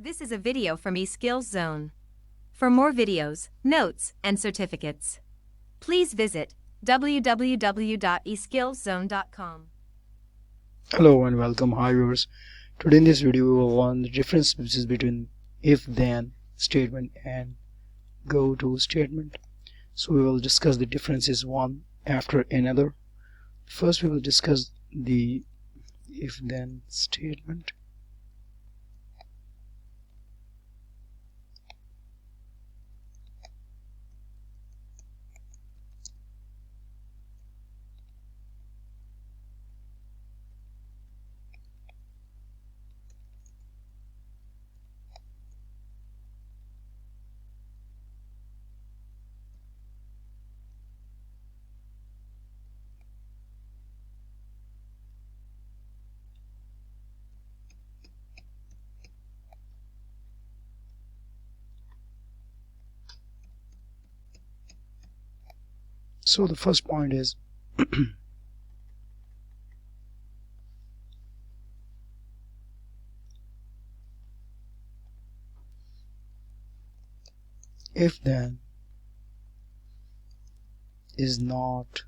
This is a video from eSkills Zone. For more videos, notes, and certificates, please visit www.eskillszone.com. Hello and welcome. Hi viewers. Today in this video we will learn the differences between if-then statement and GOTO statement. So we will discuss the differences one after another. First we will discuss the if-then statement. So the first point is if-then is not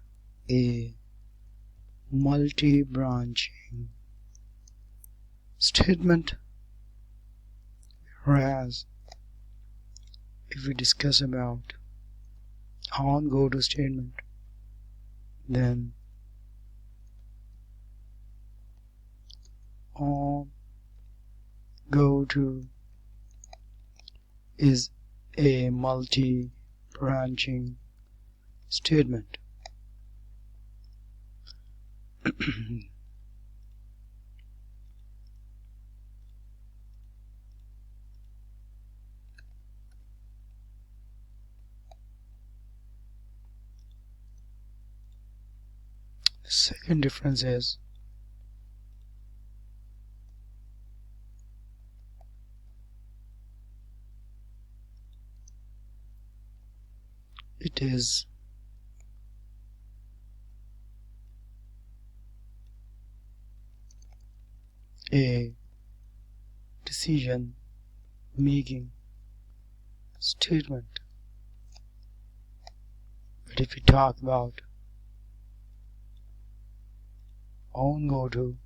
a multi-branching statement, whereas if we discuss about on GOTO statement, then on GOTO is a multi-branching statement. The second difference is it is a decision making statement. But if we talk about on GOTO,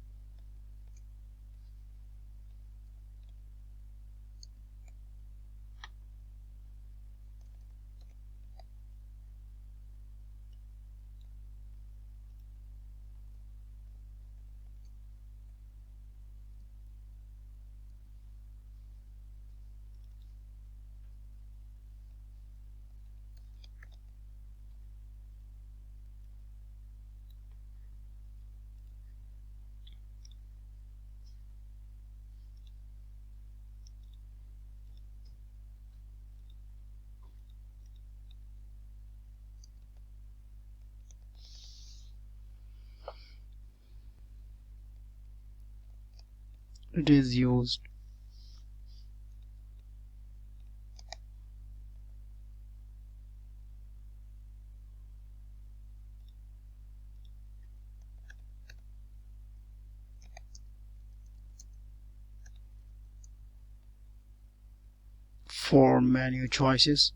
it is used for menu choices.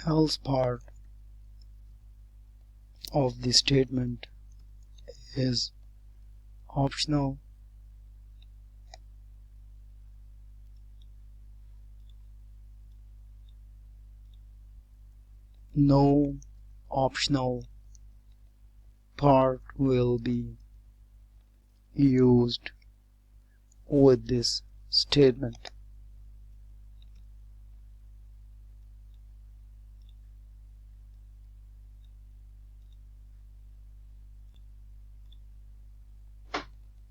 Else part of the statement is optional. No optional part will be used with this statement.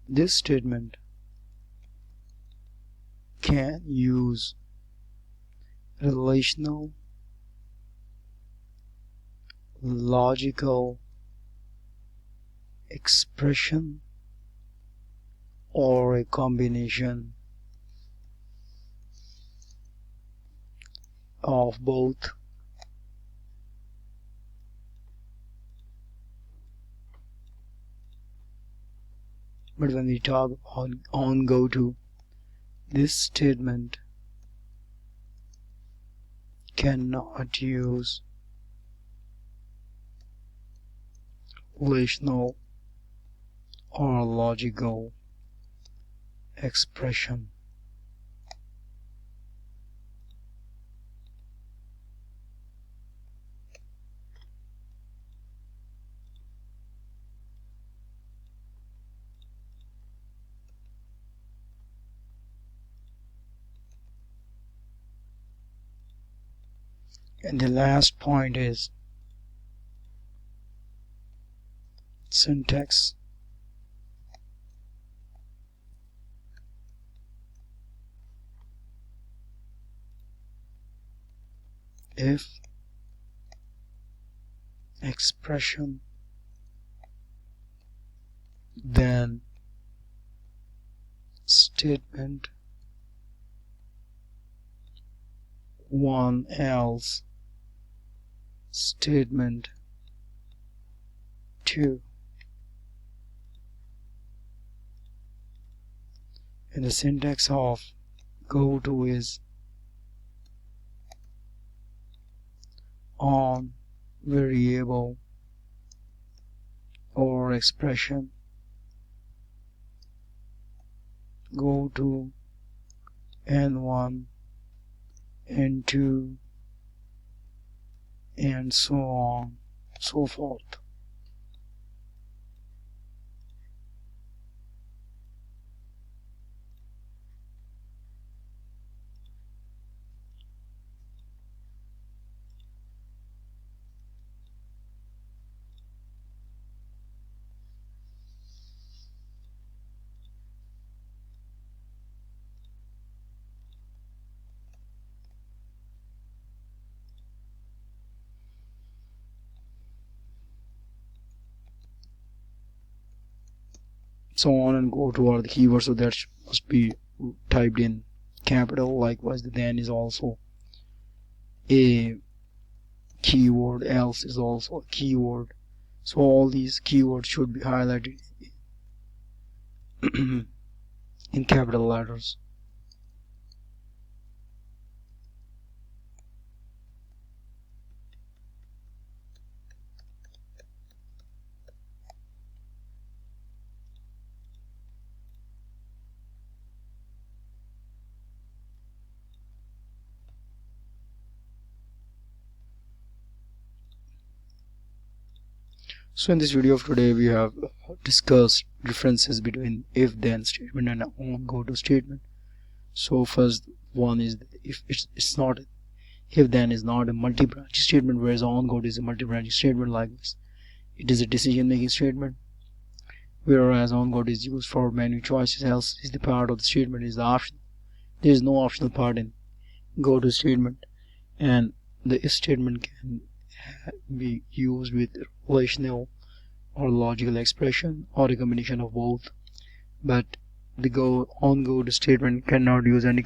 This statement can use relational, logical expression or a combination of both. But when we talk on GOTO, this statement cannot use relational or logical expression. And the last point is syntax. If expression, then statement 1 else statement 2. And the syntax of GOTO is on variable or expression, GOTO n1, n2, and so on, so forth. So on and GOTO are the keywords, so that must be typed in capital. Likewise, the then is also a keyword, else is also a keyword. So all these keywords should be highlighted in capital letters. So in this video of today, we have discussed differences between if then statement and on GOTO statement. So first one is if it's not, if then is not a multi-branch statement, whereas on GOTO is a multi-branch statement. Like this, it is a decision making statement, whereas on GOTO is used for menu choices. Else is the part of the statement is the option. There is no optional part in GOTO statement, and the if statement can be used with relational or logical expression or a combination of both. But the on GOTO statement cannot use any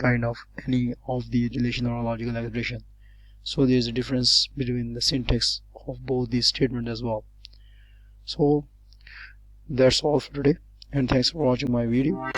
of the relational or logical expression. So there is a difference between the syntax of both these statements as well. So that's all for today, and thanks for watching my video.